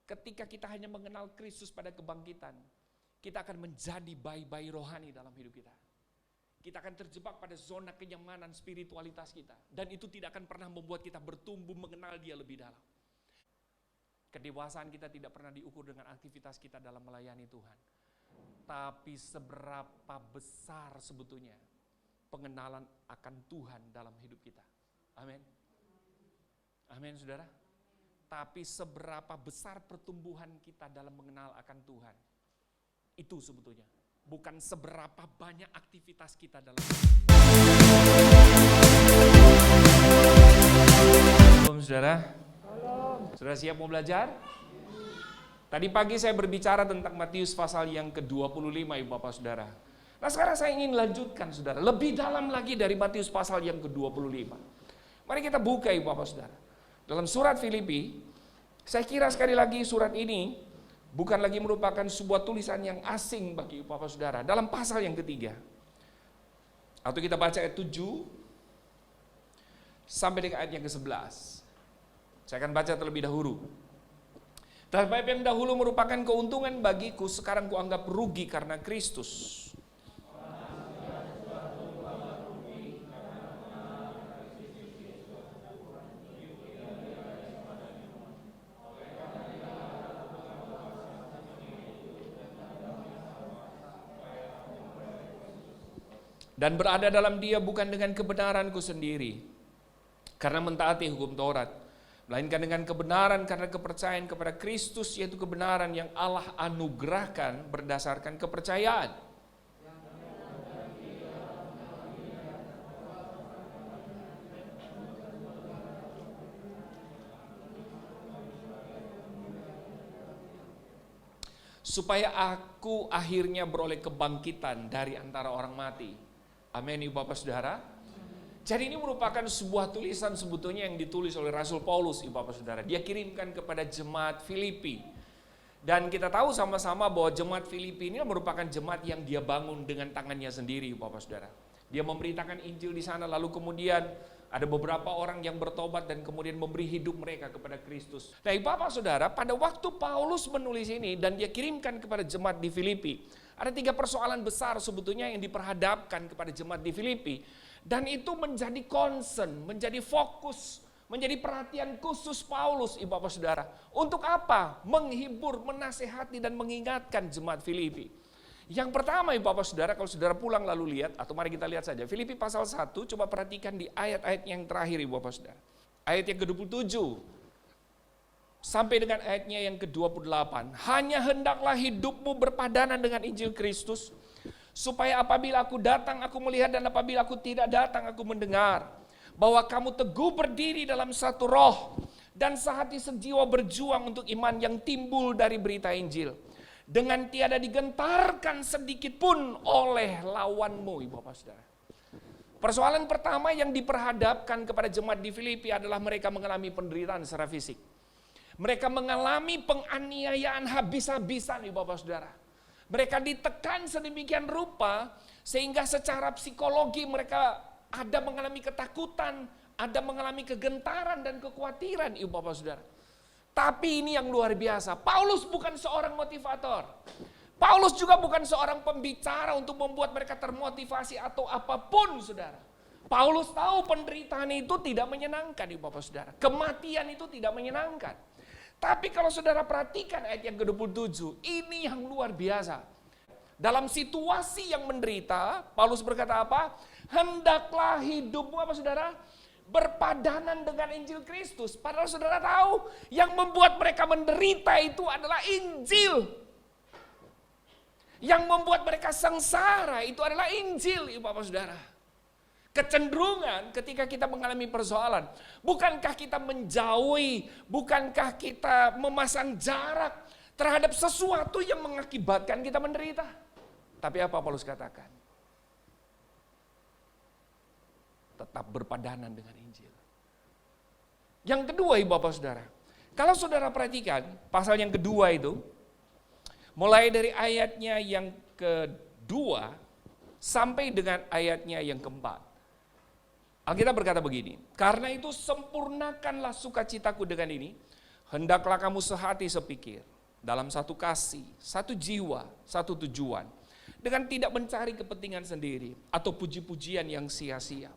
ketika kita hanya mengenal Kristus pada kebangkitan, kita akan menjadi bayi-bayi rohani dalam hidup kita. Kita akan terjebak pada zona kenyamanan spiritualitas kita. Dan itu tidak akan pernah membuat kita bertumbuh mengenal Dia lebih dalam. Kedewasaan kita tidak pernah diukur dengan aktivitas kita dalam melayani Tuhan. Tapi seberapa besar sebetulnya pengenalan akan Tuhan dalam hidup kita. Amin. Amin, saudara. Tapi seberapa besar pertumbuhan kita dalam mengenal akan Tuhan. Itu sebetulnya. Bukan seberapa banyak aktivitas kita dalam. Shalom, saudara. Saudara siap mau belajar? Tadi pagi saya berbicara tentang Matius pasal yang ke-25, Ibu Bapak Saudara. Nah sekarang saya ingin lanjutkan, saudara, lebih dalam lagi dari Matius pasal yang ke-25. Mari kita buka, Ibu Bapak Saudara. Dalam surat Filipi, saya kira sekali lagi surat ini bukan lagi merupakan sebuah tulisan yang asing bagi Bapak Saudara. Dalam pasal yang ketiga, atau kita baca ayat 7 sampai dengan ayat yang ke-11. Saya akan baca terlebih dahulu. Tetapi yang dahulu merupakan keuntungan bagiku, sekarang kuanggap rugi karena Kristus. Dan berada dalam Dia bukan dengan kebenaranku sendiri, karena mentaati hukum Taurat, melainkan dengan kebenaran karena kepercayaan kepada Kristus, yaitu kebenaran yang Allah anugerahkan berdasarkan kepercayaan. Supaya aku akhirnya beroleh kebangkitan dari antara orang mati. Amin, Ibu Bapak Saudara. Jadi ini merupakan sebuah tulisan sebetulnya yang ditulis oleh Rasul Paulus, Ibu Bapak Saudara. Dia kirimkan kepada jemaat Filipi. Dan kita tahu sama-sama bahwa jemaat Filipi ini merupakan jemaat yang dia bangun dengan tangannya sendiri, Ibu Bapak Saudara. Dia memberitakan Injil di sana, lalu kemudian ada beberapa orang yang bertobat dan kemudian memberi hidup mereka kepada Kristus. Nah, Ibu Bapak Saudara, pada waktu Paulus menulis ini dan dia kirimkan kepada jemaat di Filipi, ada 3 persoalan besar sebetulnya yang diperhadapkan kepada jemaat di Filipi. Dan itu menjadi concern, menjadi fokus, menjadi perhatian khusus Paulus, Ibu Bapak Saudara. Untuk apa? Menghibur, menasehati dan mengingatkan jemaat Filipi. Yang pertama, Ibu Bapak Saudara, kalau saudara pulang lalu lihat, atau mari kita lihat saja. Filipi pasal 1, coba perhatikan di ayat-ayat yang terakhir, Ibu Bapak Saudara. Ayat yang ke-27. Sampai dengan ayatnya yang ke-28. Hanya hendaklah hidupmu berpadanan dengan Injil Kristus, supaya apabila aku datang, aku melihat, dan apabila aku tidak datang, aku mendengar. Bahwa kamu teguh berdiri dalam satu roh, dan sehati sejiwa berjuang untuk iman yang timbul dari berita Injil. Dengan tiada digentarkan sedikit pun oleh lawanmu, Ibu Bapak Saudara. Persoalan pertama yang diperhadapkan kepada jemaat di Filipi adalah mereka mengalami penderitaan secara fisik. Mereka mengalami penganiayaan habis-habisan, Ibu Bapak Saudara. Mereka ditekan sedemikian rupa sehingga secara psikologi mereka ada mengalami ketakutan, ada mengalami kegentaran dan kekhawatiran, Ibu Bapak Saudara. Tapi ini yang luar biasa. Paulus bukan seorang motivator. Paulus juga bukan seorang pembicara untuk membuat mereka termotivasi atau apapun, Saudara. Paulus tahu penderitaan itu tidak menyenangkan, Ibu Bapak Saudara. Kematian itu tidak menyenangkan. Tapi kalau saudara perhatikan ayat yang ke-27, ini yang luar biasa. Dalam situasi yang menderita, Paulus berkata apa? Hendaklah hidupmu, apa saudara? Berpadanan dengan Injil Kristus. Padahal saudara tahu, yang membuat mereka menderita itu adalah Injil. Yang membuat mereka sengsara itu adalah Injil, Ibu Bapak Saudara. Kecenderungan ketika kita mengalami persoalan, bukankah kita menjauhi, bukankah kita memasang jarak terhadap sesuatu yang mengakibatkan kita menderita? Tapi apa Paulus katakan? Tetap berpadanan dengan Injil. Yang kedua, Ibu Bapak Saudara, kalau saudara perhatikan pasal yang kedua itu, mulai dari ayatnya yang kedua sampai dengan ayatnya yang keempat. Alkitab berkata begini, karena itu sempurnakanlah sukacitaku dengan ini, Hendaklah kamu sehati sepikir, dalam satu kasih, satu jiwa, satu tujuan, dengan tidak mencari kepentingan sendiri atau puji-pujian yang sia-sia.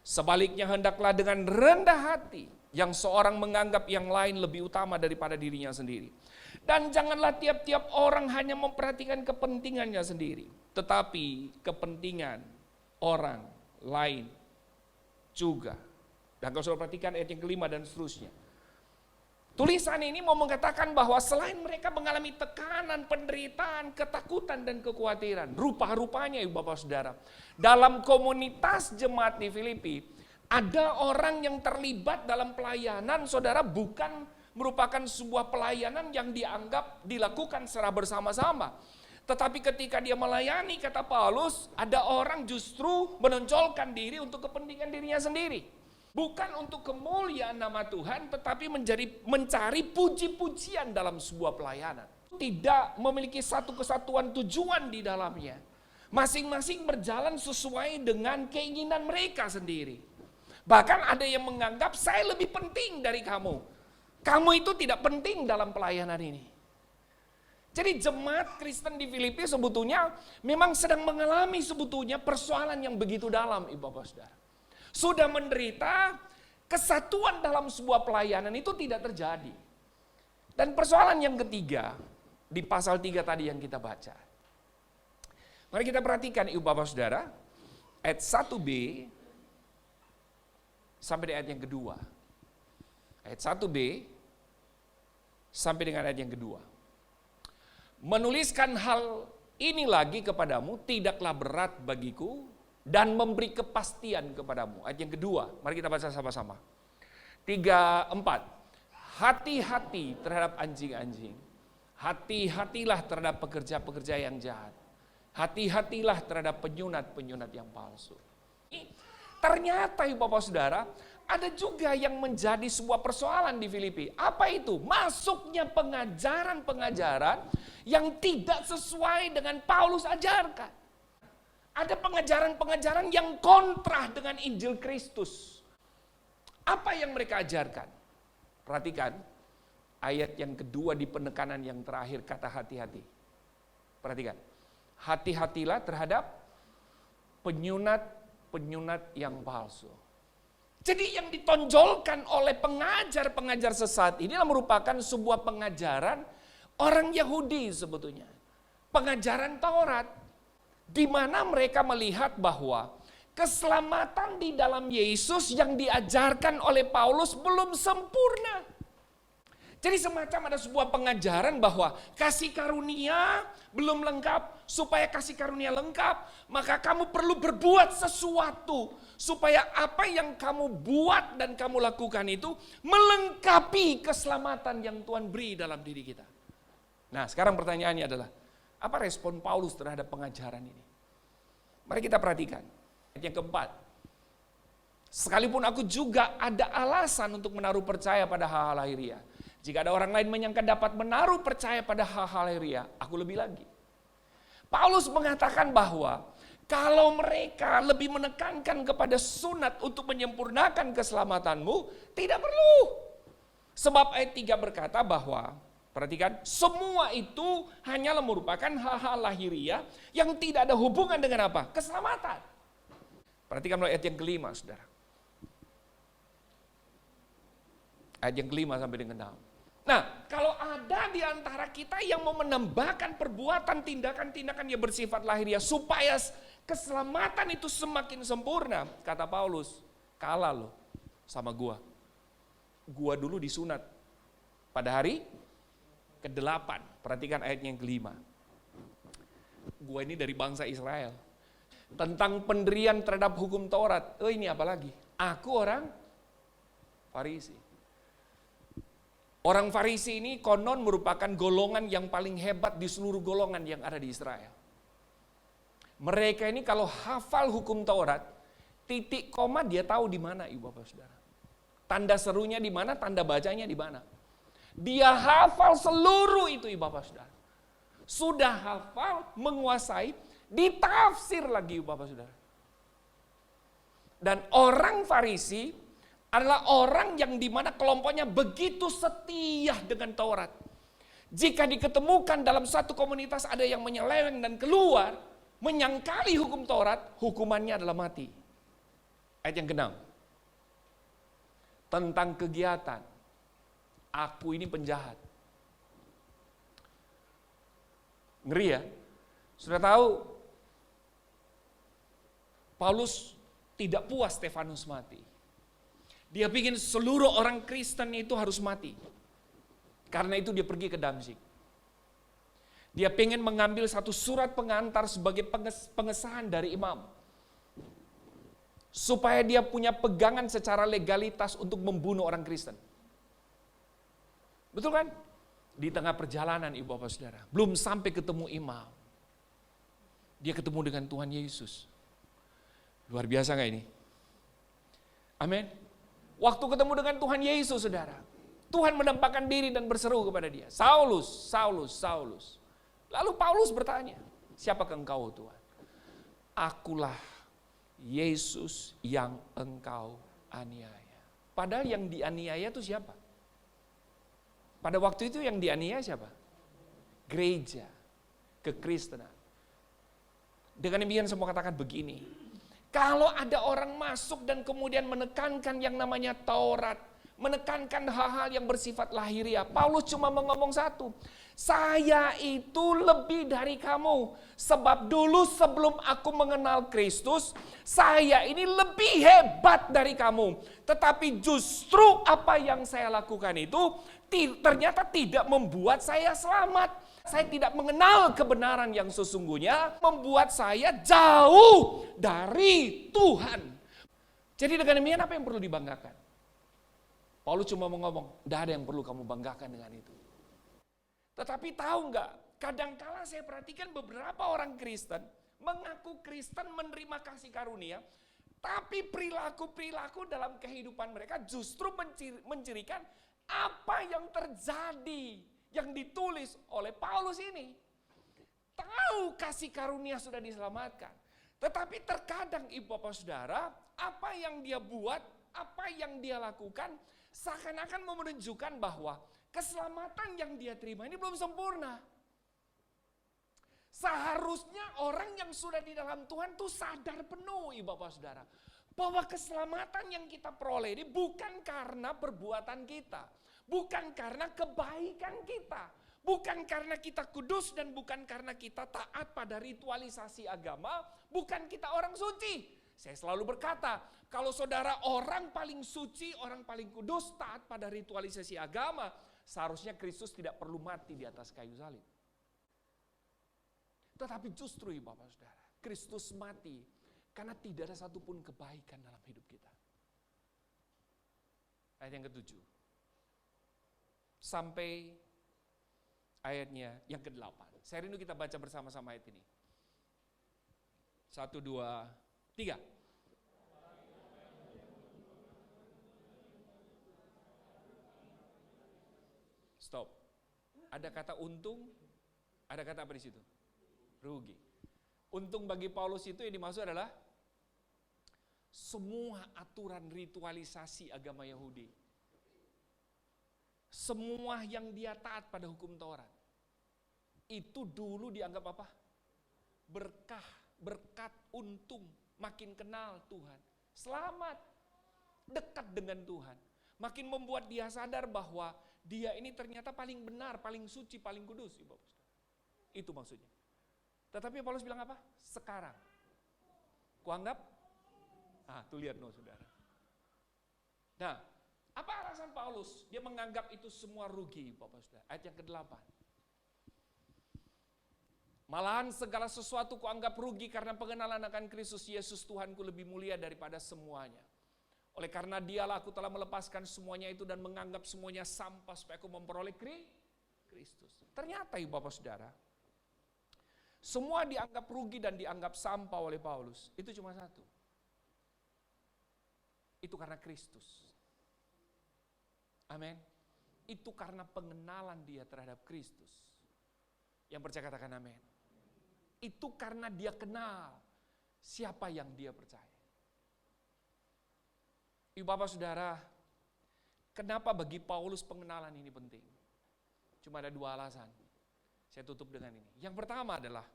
Sebaliknya hendaklah dengan rendah hati, yang seorang menganggap yang lain lebih utama daripada dirinya sendiri. Dan janganlah tiap-tiap orang hanya memperhatikan kepentingannya sendiri, tetapi kepentingan orang lain juga. Dan kalau saudara perhatikan ayat yang kelima dan seterusnya. Tulisan ini mau mengatakan bahwa selain mereka mengalami tekanan, penderitaan, ketakutan, dan kekhawatiran, rupa-rupanya ibu bapak saudara, dalam komunitas jemaat di Filipi, ada orang yang terlibat dalam pelayanan, saudara, bukan merupakan sebuah pelayanan yang dianggap dilakukan secara bersama-sama. Tetapi ketika dia melayani, kata Paulus, ada orang justru menonjolkan diri untuk kepentingan dirinya sendiri. Bukan untuk kemuliaan nama Tuhan, tetapi mencari puji-pujian dalam sebuah pelayanan. Tidak memiliki satu kesatuan tujuan di dalamnya. Masing-masing berjalan sesuai dengan keinginan mereka sendiri. Bahkan ada yang menganggap saya lebih penting dari kamu. Kamu itu tidak penting dalam pelayanan ini. Jadi jemaat Kristen di Filipi sebetulnya memang sedang mengalami sebetulnya persoalan yang begitu dalam, ibu bapak saudara. Sudah menderita, kesatuan dalam sebuah pelayanan itu tidak terjadi. Dan persoalan yang ketiga, di pasal 3 tadi yang kita baca. Mari kita perhatikan ibu bapak saudara, ayat 1b sampai di ayat yang kedua. Ayat 1b sampai dengan ayat yang kedua. Menuliskan hal ini lagi kepadamu tidaklah berat bagiku, dan memberi kepastian kepadamu. Ayat yang kedua, mari kita baca sama-sama. 3, 4. Hati-hati terhadap anjing-anjing. Hati-hatilah terhadap pekerja-pekerja yang jahat. Hati-hatilah terhadap penyunat-penyunat yang palsu. Ternyata ibu bapak saudara, ada juga yang menjadi sebuah persoalan di Filipi. Apa itu? Masuknya pengajaran-pengajaran yang tidak sesuai dengan Paulus ajarkan. Ada pengajaran-pengajaran yang kontra dengan Injil Kristus. Apa yang mereka ajarkan? Perhatikan ayat yang kedua di penekanan yang terakhir, kata hati-hati. Perhatikan. Hati-hatilah terhadap penyunat-penyunat yang palsu. Jadi yang ditonjolkan oleh pengajar-pengajar sesat ini merupakan sebuah pengajaran orang Yahudi sebetulnya. Pengajaran Taurat. Di mana mereka melihat bahwa keselamatan di dalam Yesus yang diajarkan oleh Paulus belum sempurna. Jadi semacam ada sebuah pengajaran bahwa kasih karunia belum lengkap. Supaya kasih karunia lengkap, maka kamu perlu berbuat sesuatu. Supaya apa yang kamu buat dan kamu lakukan itu melengkapi keselamatan yang Tuhan beri dalam diri kita. Nah sekarang pertanyaannya adalah, apa respon Paulus terhadap pengajaran ini? Mari kita perhatikan. Yang keempat, sekalipun aku juga ada alasan untuk menaruh percaya pada hal-hal lahiriah. Jika ada orang lain menyangka dapat menaruh percaya pada hal-hal lahiriah, aku lebih lagi. Paulus mengatakan bahwa kalau mereka lebih menekankan kepada sunat untuk menyempurnakan keselamatanmu, tidak perlu. Sebab ayat 3 berkata bahwa, perhatikan, semua itu hanyalah merupakan hal-hal lahiriah yang tidak ada hubungan dengan apa? Keselamatan. Perhatikan ayat yang kelima, saudara. Ayat yang kelima sampai dengan 6. Nah, kalau ada di antara kita yang mau menambahkan perbuatan, tindakan-tindakan yang bersifat lahiriah supaya keselamatan itu semakin sempurna, kata Paulus, kalah loh sama gua. Gua dulu disunat pada hari ke-8, perhatikan ayatnya yang kelima. Gua ini dari bangsa Israel. Tentang pendirian terhadap hukum Taurat. Ini apa lagi? Aku orang Farisi. Orang Farisi ini konon merupakan golongan yang paling hebat di seluruh golongan yang ada di Israel. Mereka ini kalau hafal hukum Taurat, titik koma dia tahu di mana, ibu bapak saudara. Tanda serunya di mana, tanda bacanya di mana. Dia hafal seluruh itu, ibu bapak saudara. Sudah hafal, menguasai, ditafsir lagi, ibu bapak saudara. Dan orang Farisi adalah orang yang dimana kelompoknya begitu setia dengan Taurat. Jika diketemukan dalam satu komunitas ada yang menyeleweng dan keluar, menyangkali hukum Taurat, hukumannya adalah mati. Ayat yang ke-6. Tentang kegiatan, aku ini penjahat. Ngeri ya. Sudah tahu, Paulus tidak puas Stefanus mati. Dia ingin seluruh orang Kristen itu harus mati. Karena itu dia pergi ke Damsyik. Dia ingin mengambil satu surat pengantar sebagai pengesahan dari imam. Supaya dia punya pegangan secara legalitas untuk membunuh orang Kristen. Betul kan? Di tengah perjalanan ibu bapak saudara. Belum sampai ketemu imam. Dia ketemu dengan Tuhan Yesus. Luar biasa gak ini? Amin. Waktu ketemu dengan Tuhan Yesus, saudara, Tuhan menampakkan diri dan berseru kepada dia, Saulus, Saulus, Saulus. Lalu Paulus bertanya, siapakah engkau Tuhan? Akulah Yesus yang engkau aniaya. Padahal yang dianiaya itu siapa? Pada waktu itu yang dianiaya siapa? Gereja, kekristenan. Dengan demikian saya mau katakan begini, kalau ada orang masuk dan kemudian menekankan yang namanya Taurat, menekankan hal-hal yang bersifat lahiriah, Paulus cuma ngomong satu, saya itu lebih dari kamu, sebab dulu sebelum aku mengenal Kristus, saya ini lebih hebat dari kamu, tetapi justru apa yang saya lakukan itu ternyata tidak membuat saya selamat. Saya tidak mengenal kebenaran yang sesungguhnya, membuat saya jauh dari Tuhan. Jadi dengan demikian apa yang perlu dibanggakan? Paulus cuma mau ngomong, tidak ada yang perlu kamu banggakan dengan itu. Tetapi tahu nggak, kadangkala saya perhatikan beberapa orang Kristen, mengaku Kristen menerima kasih karunia, tapi perilaku-perilaku dalam kehidupan mereka justru mencirikan apa yang terjadi yang ditulis oleh Paulus ini. Tahu kasih karunia sudah diselamatkan. Tetapi terkadang ibu bapak saudara, apa yang dia buat, apa yang dia lakukan, seakan-akan menunjukkan bahwa keselamatan yang dia terima ini belum sempurna. Seharusnya orang yang sudah di dalam Tuhan itu sadar penuh ibu bapak saudara. Bahwa keselamatan yang kita peroleh ini bukan karena perbuatan kita. Bukan karena kebaikan kita, bukan karena kita kudus dan bukan karena kita taat pada ritualisasi agama, bukan kita orang suci. Saya selalu berkata, kalau saudara orang paling suci, orang paling kudus, taat pada ritualisasi agama, seharusnya Kristus tidak perlu mati di atas kayu salib. Tetapi justru Bapak Saudara, Kristus mati karena tidak ada satupun kebaikan dalam hidup kita. Ayat yang ke-7. Sampai ayatnya yang ke-8. Saya rindu kita baca bersama-sama ayat ini. 1, 2, 3. Stop. Ada kata untung, ada kata apa di situ? Rugi. Untung bagi Paulus itu yang dimaksud adalah semua aturan ritualisasi agama Yahudi. Semua yang dia taat pada hukum Taurat. Itu dulu dianggap apa? Berkah, berkat, untung, makin kenal Tuhan. Selamat, dekat dengan Tuhan. Makin membuat dia sadar bahwa dia ini ternyata paling benar, paling suci, paling kudus. Itu maksudnya. Tetapi Paulus bilang apa? Sekarang. Kuanggap? Tuh lihat saudara. Nah, apa alasan Paulus? Dia menganggap itu semua rugi, Bapak Saudara. Ayat yang ke-8. Malahan segala sesuatu kuanggap rugi karena pengenalan akan Kristus Yesus Tuhanku lebih mulia daripada semuanya. Oleh karena dialah aku telah melepaskan semuanya itu dan menganggap semuanya sampah supaya aku memperoleh Kristus. Ternyata Bapak Saudara, semua dianggap rugi dan dianggap sampah oleh Paulus. Itu cuma satu. Itu karena Kristus. Amin. Itu karena pengenalan dia terhadap Kristus. Yang percaya katakan amin. Itu karena dia kenal siapa yang dia percaya. Ibu Bapak Saudara, kenapa bagi Paulus pengenalan ini penting? Cuma ada 2 alasan. Saya tutup dengan ini. Yang pertama adalah,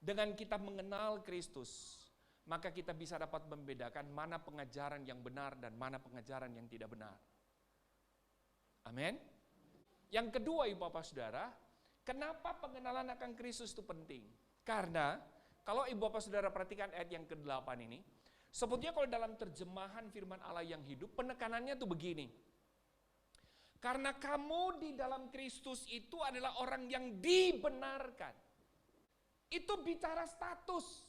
dengan kita mengenal Kristus, maka kita bisa dapat membedakan mana pengajaran yang benar dan mana pengajaran yang tidak benar. Amin. Yang kedua, Ibu Bapak Saudara, kenapa pengenalan akan Kristus itu penting? Karena kalau Ibu Bapak Saudara perhatikan ayat yang ke-8 ini, sebetulnya kalau dalam terjemahan firman Allah yang hidup, penekanannya tuh begini. Karena kamu di dalam Kristus itu adalah orang yang dibenarkan. Itu bicara status.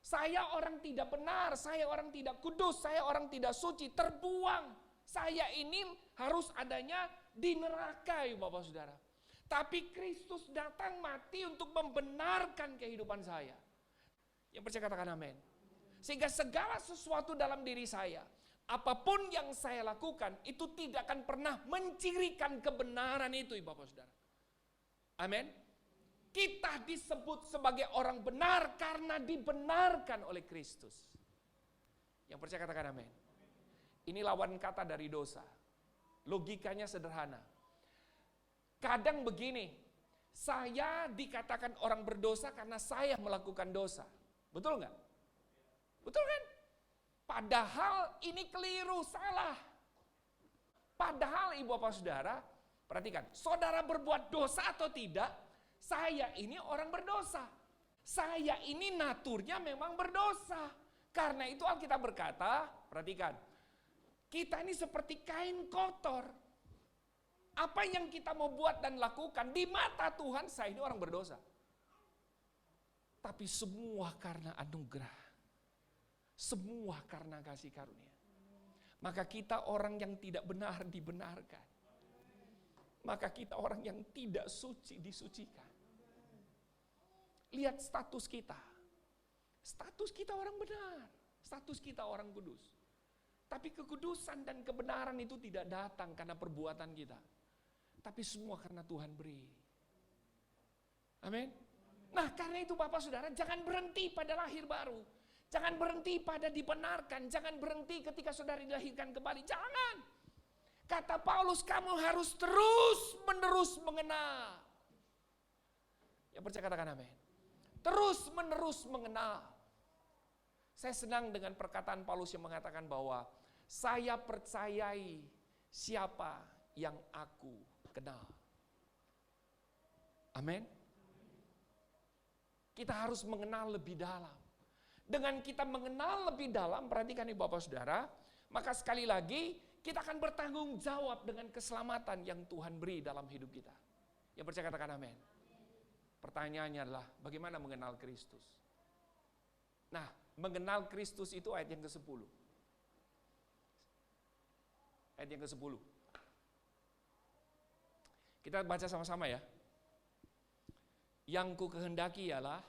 Saya orang tidak benar, saya orang tidak kudus, saya orang tidak suci, terbuang. Saya ini harus adanya di neraka, Ibu Bapak Saudara. Tapi Kristus datang mati untuk membenarkan kehidupan saya. Yang percaya katakan amin. Sehingga segala sesuatu dalam diri saya, apapun yang saya lakukan, itu tidak akan pernah mencirikan kebenaran itu, Ibu Bapak Saudara. Amin. Kita disebut sebagai orang benar karena dibenarkan oleh Kristus. Yang percaya katakan amin. Ini lawan kata dari dosa. Logikanya sederhana. Kadang begini, saya dikatakan orang berdosa karena saya melakukan dosa. Betul nggak? Betul kan? Padahal ini keliru, salah. Padahal Ibu Bapak Saudara, perhatikan, saudara berbuat dosa atau tidak, saya ini orang berdosa. Saya ini naturnya memang berdosa. Karena itu Alkitab berkata, perhatikan, kita ini seperti kain kotor. Apa yang kita mau buat dan lakukan di mata Tuhan, saya ini orang berdosa. Tapi semua karena anugerah. Semua karena kasih karunia. Maka kita orang yang tidak benar dibenarkan. Maka kita orang yang tidak suci disucikan. Lihat status kita. Status kita orang benar. Status kita orang kudus. Tapi kekudusan dan kebenaran itu tidak datang karena perbuatan kita. Tapi semua karena Tuhan beri. Amin. Nah, karena itu Bapak Saudara, jangan berhenti pada lahir baru. Jangan berhenti pada dibenarkan. Jangan berhenti ketika saudara dilahirkan kembali. Jangan. Kata Paulus, kamu harus terus-menerus mengenal. Yang percaya katakan amin. Terus-menerus mengenal. Saya senang dengan perkataan Paulus yang mengatakan bahwa saya percayai siapa yang aku kenal. Amin. Kita harus mengenal lebih dalam. Dengan kita mengenal lebih dalam, perhatikan Ibu Bapak Saudara, maka sekali lagi kita akan bertanggung jawab dengan keselamatan yang Tuhan beri dalam hidup kita. Yang percaya katakan amin. Pertanyaannya adalah bagaimana mengenal Kristus? Nah, mengenal Kristus itu ayat yang ke-10. Ayat yang ke-10. Kita baca sama-sama ya. Yang ku kehendaki ialah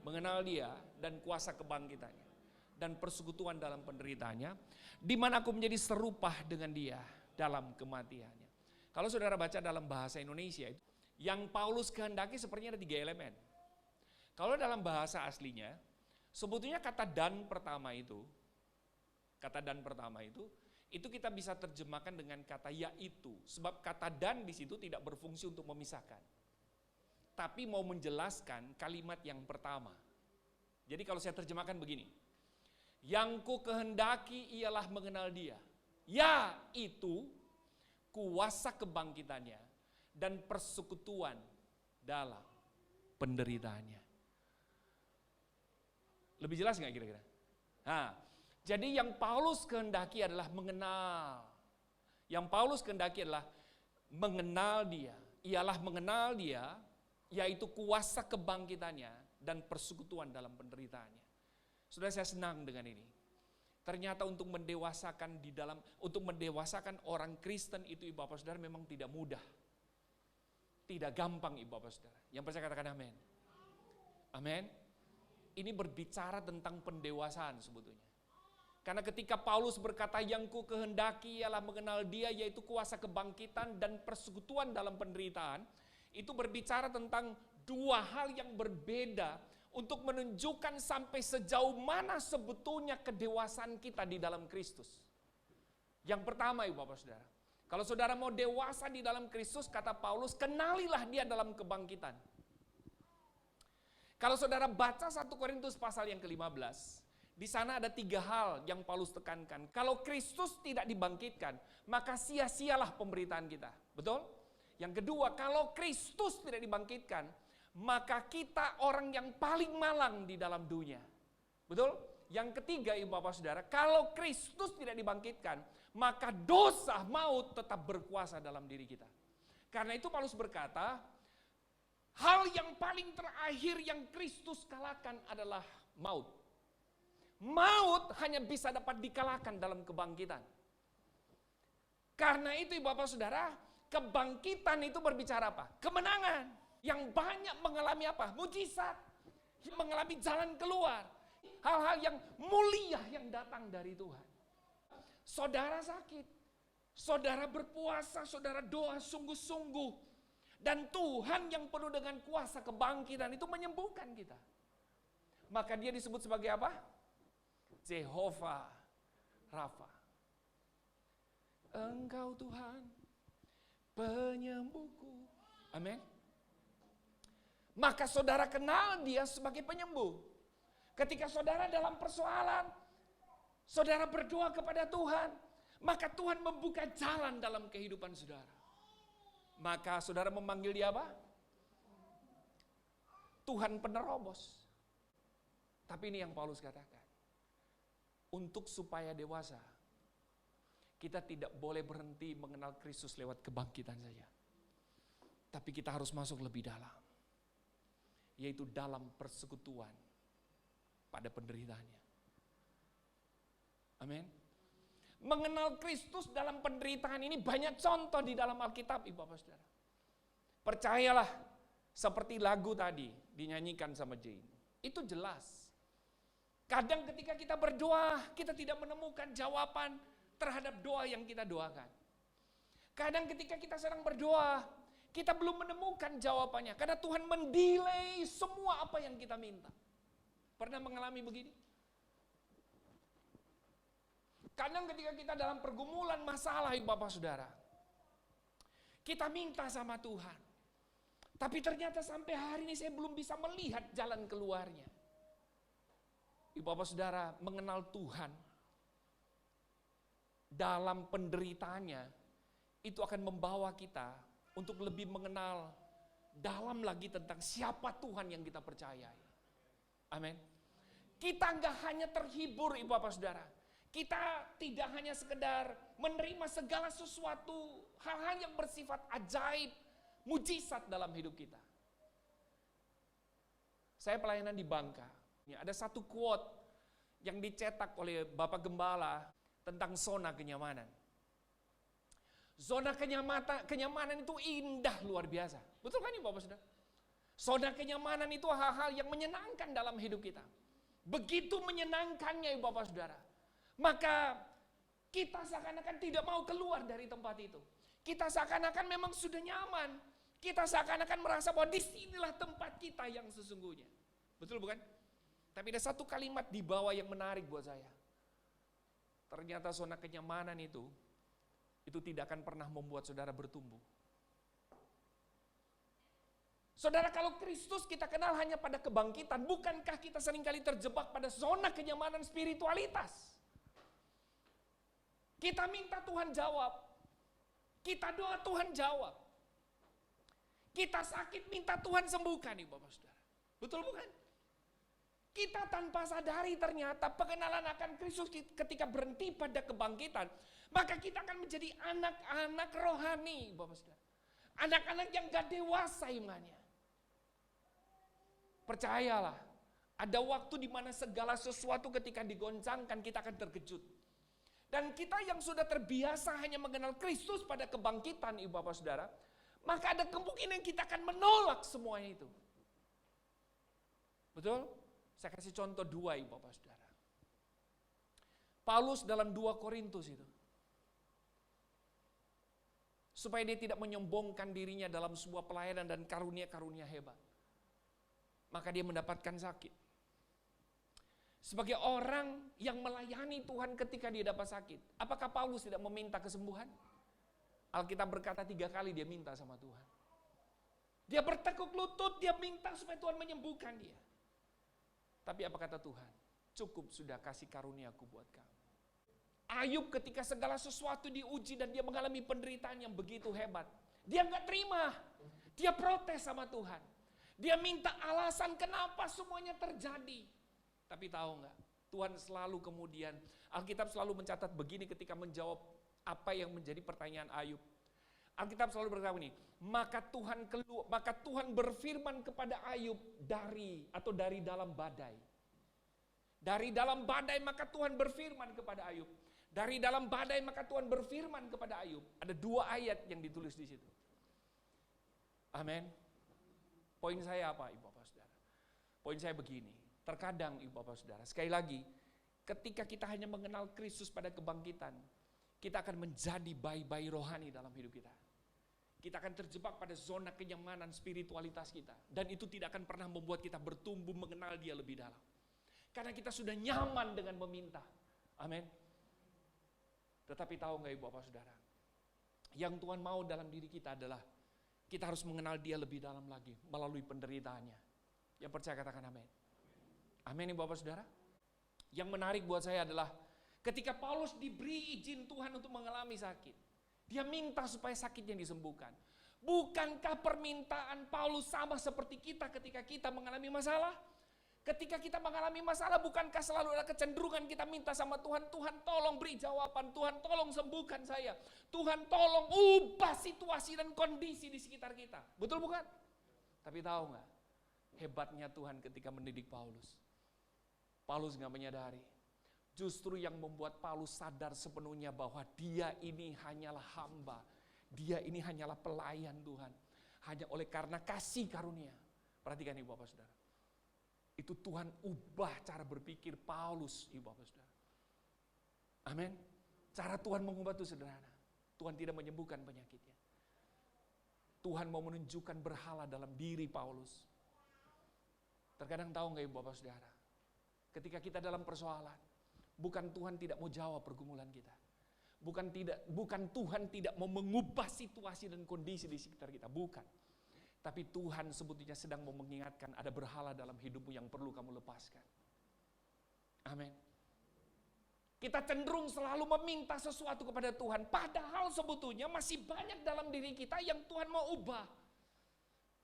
mengenal dia dan kuasa kebangkitannya dan persekutuan dalam penderitaannya, di mana aku menjadi serupa dengan dia dalam kematiannya. Kalau saudara baca dalam bahasa Indonesia itu, yang Paulus kehendaki sepertinya ada 3 elemen. Kalau dalam bahasa aslinya, sebetulnya kata dan pertama itu kita bisa terjemahkan dengan kata yaitu, sebab kata dan di situ tidak berfungsi untuk memisahkan. Tapi mau menjelaskan kalimat yang pertama. Jadi kalau saya terjemahkan begini. Yang ku kehendaki ialah mengenal dia. Yaitu kuasa kebangkitannya dan persekutuan dalam penderitaannya. Lebih jelas nggak kira-kira? Nah, jadi yang Paulus kehendaki adalah mengenal. Yang Paulus kehendaki adalah mengenal dia. Ialah mengenal dia, yaitu kuasa kebangkitannya dan persekutuan dalam penderitaannya. Sudah, saya senang dengan ini. Ternyata untuk mendewasakan orang Kristen itu, Ibu Bapak Saudara, memang tidak mudah. Tidak gampang, Ibu Bapak Saudara. Yang percaya katakan amin. Amin. Ini berbicara tentang pendewasaan sebetulnya. Karena ketika Paulus berkata yang ku kehendaki ialah mengenal dia, yaitu kuasa kebangkitan dan persekutuan dalam penderitaan, itu berbicara tentang 2 hal yang berbeda untuk menunjukkan sampai sejauh mana sebetulnya kedewasaan kita di dalam Kristus. Yang pertama, Ibu Bapak Saudara, kalau saudara mau dewasa di dalam Kristus, kata Paulus, kenalilah dia dalam kebangkitan. Kalau saudara baca 1 Korintus pasal yang ke-15, di sana ada 3 hal yang Paulus tekankan. Kalau Kristus tidak dibangkitkan, maka sia-sialah pemberitaan kita. Betul? Yang kedua, kalau Kristus tidak dibangkitkan, maka kita orang yang paling malang di dalam dunia. Betul? Yang ketiga, Ibu Bapak Saudara, kalau Kristus tidak dibangkitkan, maka dosa maut tetap berkuasa dalam diri kita. Karena itu Paulus berkata, hal yang paling terakhir yang Kristus kalahkan adalah maut. Maut hanya bisa dapat dikalahkan dalam kebangkitan. Karena itu Ibu Bapak Saudara, kebangkitan itu berbicara apa? Kemenangan. Yang banyak mengalami apa? Mujizat. Yang mengalami jalan keluar. Hal-hal yang mulia yang datang dari Tuhan. Saudara sakit. Saudara berpuasa, saudara doa sungguh-sungguh. Dan Tuhan yang penuh dengan kuasa kebangkitan itu menyembuhkan kita. Maka dia disebut sebagai apa? Jehovah Rafa. Engkau Tuhan, penyembuhku. Amin. Maka saudara kenal dia sebagai penyembuh. Ketika saudara dalam persoalan, saudara berdoa kepada Tuhan, maka Tuhan membuka jalan dalam kehidupan saudara. Maka saudara memanggil dia apa? Tuhan penerobos. Tapi ini yang Paulus katakan. Untuk supaya dewasa, kita tidak boleh berhenti mengenal Kristus lewat kebangkitan saja. Tapi kita harus masuk lebih dalam. Yaitu dalam persekutuan pada penderitaannya. Amin. Mengenal Kristus dalam penderitaan ini banyak contoh di dalam Alkitab, Ibu Bapak Saudara. Percayalah, seperti lagu tadi dinyanyikan sama Jane. Itu jelas. Kadang ketika kita berdoa, kita tidak menemukan jawaban terhadap doa yang kita doakan. Kadang ketika kita sedang berdoa, kita belum menemukan jawabannya. Karena Tuhan mendelay semua apa yang kita minta. Pernah mengalami begini? Kadang ketika kita dalam pergumulan masalah, Ibu Bapak Saudara, kita minta sama Tuhan. Tapi ternyata sampai hari ini saya belum bisa melihat jalan keluarnya. Ibu Bapak Saudara, mengenal Tuhan dalam penderitaannya, itu akan membawa kita untuk lebih mengenal dalam lagi tentang siapa Tuhan yang kita percayai. Amin. Kita nggak hanya terhibur, Ibu Bapak Saudara. Kita tidak hanya sekedar menerima segala sesuatu, hal-hal yang bersifat ajaib, mujizat dalam hidup kita. Saya pelayanan di Bangka. Ada satu quote yang dicetak oleh Bapak Gembala tentang zona kenyamanan. Zona kenyamanan itu indah luar biasa. Betul kan Ibu Bapak Saudara? Zona kenyamanan itu hal-hal yang menyenangkan dalam hidup kita. Begitu menyenangkannya Ibu Bapak Saudara. Maka kita seakan-akan tidak mau keluar dari tempat itu. Kita seakan-akan memang sudah nyaman. Kita seakan-akan merasa bahwa disinilah tempat kita yang sesungguhnya. Betul bukan? Tapi ada satu kalimat di bawah yang menarik buat saya. Ternyata zona kenyamanan itu tidak akan pernah membuat saudara bertumbuh. Saudara, kalau Kristus kita kenal hanya pada kebangkitan, bukankah kita seringkali terjebak pada zona kenyamanan spiritualitas? Kita minta Tuhan jawab. Kita doa Tuhan jawab. Kita sakit minta Tuhan sembuhkan, Ibu Bapak Saudara. Betul bukan? Kita tanpa sadari ternyata pengenalan akan Kristus ketika berhenti pada kebangkitan, maka kita akan menjadi anak-anak rohani, Bapak Saudara. Anak-anak yang gak dewasa imannya. Percayalah, ada waktu di mana segala sesuatu ketika digoncangkan kita akan terkejut. Dan kita yang sudah terbiasa hanya mengenal Kristus pada kebangkitan, Ibu Bapak Saudara, maka ada kemungkinan kita akan menolak semuanya itu. Betul? Saya kasih contoh 2 Ibu Bapak Saudara. Paulus dalam 2 Korintus itu. Supaya dia tidak menyombongkan dirinya dalam sebuah pelayanan dan karunia-karunia hebat. maka dia mendapatkan sakit. Sebagai orang yang melayani Tuhan ketika dia dapat sakit, apakah Paulus tidak meminta kesembuhan? Alkitab berkata 3 kali dia minta sama Tuhan. Dia bertekuk lutut, dia minta supaya Tuhan menyembuhkan dia. Tapi apa kata Tuhan? Cukup sudah kasih karuniaku buat kamu. Ayub ketika segala sesuatu diuji dan dia mengalami penderitaan yang begitu hebat, dia nggak terima. Dia protes sama Tuhan. Dia minta alasan kenapa semuanya terjadi. Tapi tahu nggak? Tuhan selalu kemudian, Alkitab selalu mencatat begini ketika menjawab apa yang menjadi pertanyaan Ayub. Alkitab selalu berkata ini, maka Tuhan berfirman kepada Ayub dari dalam badai. Dari dalam badai maka Tuhan berfirman kepada Ayub. Dari dalam badai maka Tuhan berfirman kepada Ayub. Ada 2 ayat yang ditulis di situ. Amin. Poin saya apa, Ibu Bapak Saudara? Poin saya begini. Terkadang, Ibu Bapak Saudara, sekali lagi, ketika kita hanya mengenal Kristus pada kebangkitan, kita akan menjadi bayi-bayi rohani dalam hidup kita. Kita akan terjebak pada zona kenyamanan spiritualitas kita. Dan itu tidak akan pernah membuat kita bertumbuh mengenal Dia lebih dalam. Karena kita sudah nyaman dengan meminta. Amin. Tetapi tahu nggak Ibu Bapak Saudara? Yang Tuhan mau dalam diri kita adalah kita harus mengenal Dia lebih dalam lagi melalui penderitaannya. Yang percaya katakan amin. Amin Ibu Bapak Saudara. Yang menarik buat saya adalah ketika Paulus diberi izin Tuhan untuk mengalami sakit, dia minta supaya sakitnya disembuhkan. Bukankah permintaan Paulus sama seperti kita ketika kita mengalami masalah? Ketika kita mengalami masalah, bukankah selalu ada kecenderungan kita minta sama Tuhan, Tuhan tolong beri jawaban, Tuhan tolong sembuhkan saya, Tuhan tolong ubah situasi dan kondisi di sekitar kita. Betul bukan? Tapi tahu nggak? Hebatnya Tuhan ketika mendidik Paulus. Paulus nggak menyadari. Justru yang membuat Paulus sadar sepenuhnya bahwa dia ini hanyalah hamba. Dia ini hanyalah pelayan Tuhan. Hanya oleh karena kasih karunia. Perhatikan Ibu Bapak Saudara. Itu Tuhan ubah cara berpikir Paulus, Ibu Bapak Saudara. Amin. Cara Tuhan mengubah itu sederhana. Tuhan tidak menyembuhkan penyakitnya. Tuhan mau menunjukkan berhala dalam diri Paulus. Terkadang tahu nggak Ibu Bapak Saudara? Ketika kita dalam persoalan, bukan Tuhan tidak mau jawab pergumulan kita. Bukan Tuhan tidak mau mengubah situasi dan kondisi di sekitar kita. Bukan. Tapi Tuhan sebetulnya sedang mau mengingatkan ada berhala dalam hidupmu yang perlu kamu lepaskan. Amin. Kita cenderung selalu meminta sesuatu kepada Tuhan. Padahal sebetulnya masih banyak dalam diri kita yang Tuhan mau ubah.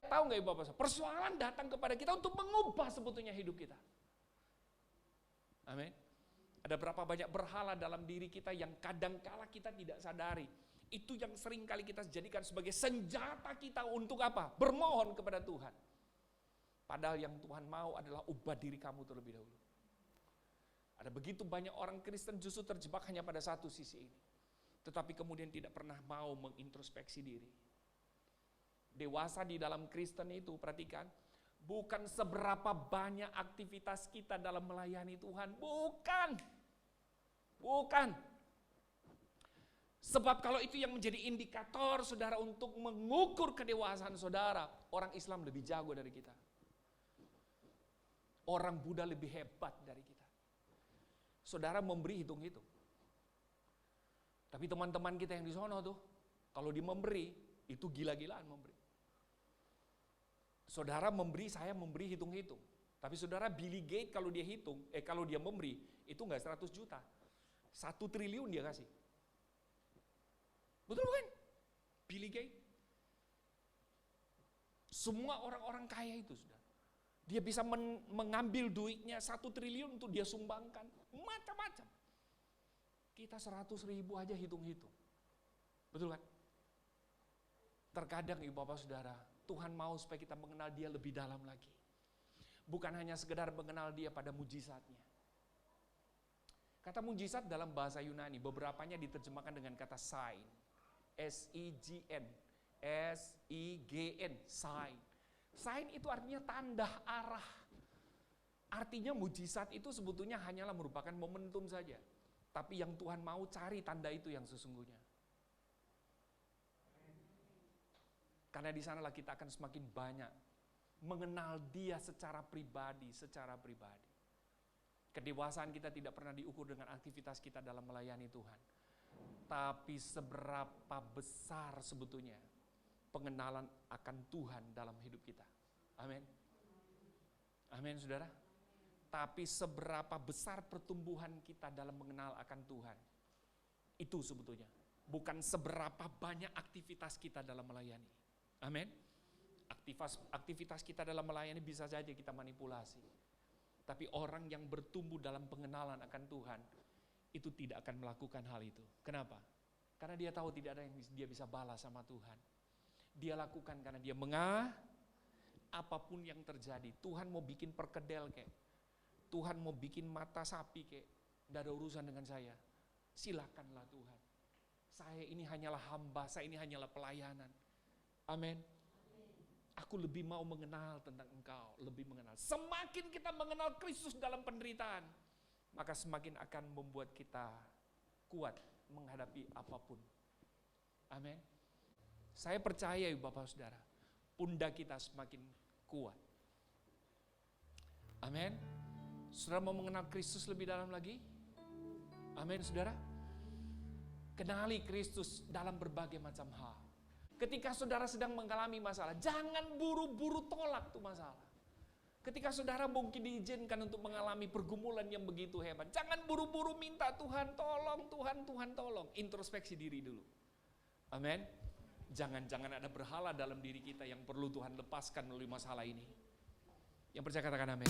Tahu nggak Ibu Bapak? Persoalan datang kepada kita untuk mengubah sebetulnya hidup kita. Amin. Ada berapa banyak berhala dalam diri kita yang kadangkala kita tidak sadari. Itu yang sering kali kita jadikan sebagai senjata kita untuk apa? Bermohon kepada Tuhan. Padahal yang Tuhan mau adalah ubah diri kamu terlebih dahulu. Ada begitu banyak orang Kristen justru terjebak hanya pada satu sisi ini. Tetapi kemudian tidak pernah mau mengintrospeksi diri. Dewasa di dalam Kristen itu, perhatikan, bukan seberapa banyak aktivitas kita dalam melayani Tuhan. Bukan. Sebab kalau itu yang menjadi indikator saudara untuk mengukur kedewasaan saudara, orang Islam lebih jago dari kita. Orang Buddha lebih hebat dari kita. Saudara memberi hitung-hitung. Tapi teman-teman kita yang di sono tuh, kalau dia memberi, itu gila-gilaan memberi. Saudara memberi, saya memberi hitung-hitung. Tapi saudara Billy Gates kalau dia memberi, itu enggak 100 juta. 1 triliun dia kasih. Betul bukan? Billy Gates. Semua orang-orang kaya itu sudah. Dia bisa mengambil duitnya 1 triliun untuk dia sumbangkan. Macam-macam. Kita 100 ribu aja hitung-hitung. Betul kan? Terkadang Ibu Bapak Saudara, Tuhan mau supaya kita mengenal Dia lebih dalam lagi. Bukan hanya sekedar mengenal Dia pada mujizatnya. Kata mujizat dalam bahasa Yunani, beberapanya diterjemahkan dengan kata sign. S-I-G-N. S-I-G-N. Sign. Sign itu artinya tanda arah. Artinya mujizat itu sebetulnya hanyalah merupakan momentum saja. Tapi yang Tuhan mau cari tanda itu yang sesungguhnya. Karena di sanalah kita akan semakin banyak mengenal Dia secara pribadi. Kedewasaan kita tidak pernah diukur dengan aktivitas kita dalam melayani Tuhan, tapi seberapa besar sebetulnya pengenalan akan Tuhan dalam hidup kita. Amin. Amin, saudara. Tapi seberapa besar pertumbuhan kita dalam mengenal akan Tuhan, itu sebetulnya. Bukan seberapa banyak aktivitas kita dalam melayani. Amin. Aktivitas kita dalam melayani bisa saja kita manipulasi. Tapi orang yang bertumbuh dalam pengenalan akan Tuhan, itu tidak akan melakukan hal itu. Kenapa? Karena dia tahu tidak ada yang dia bisa balas sama Tuhan. Dia lakukan karena dia apapun yang terjadi. Tuhan mau bikin perkedel kek, Tuhan mau bikin mata sapi kek, tidak ada urusan dengan saya. Silakanlah Tuhan. Saya ini hanyalah hamba, saya ini hanyalah pelayanan. Amin. Aku lebih mau mengenal tentang Engkau, lebih mengenal. Semakin kita mengenal Kristus dalam penderitaan, maka semakin akan membuat kita kuat menghadapi apapun. Amin. Saya percaya Bapak Saudara, pundak kita semakin kuat. Amin. Saudara mau mengenal Kristus lebih dalam lagi? Amin, saudara. Kenali Kristus dalam berbagai macam hal. Ketika saudara sedang mengalami masalah, jangan buru-buru tolak tuh masalah. Ketika saudara mungkin diizinkan untuk mengalami pergumulan yang begitu hebat, jangan buru-buru minta Tuhan tolong, Tuhan tolong. Introspeksi diri dulu. Amin. Jangan-jangan ada berhala dalam diri kita yang perlu Tuhan lepaskan melalui masalah ini. Yang percaya katakan amin.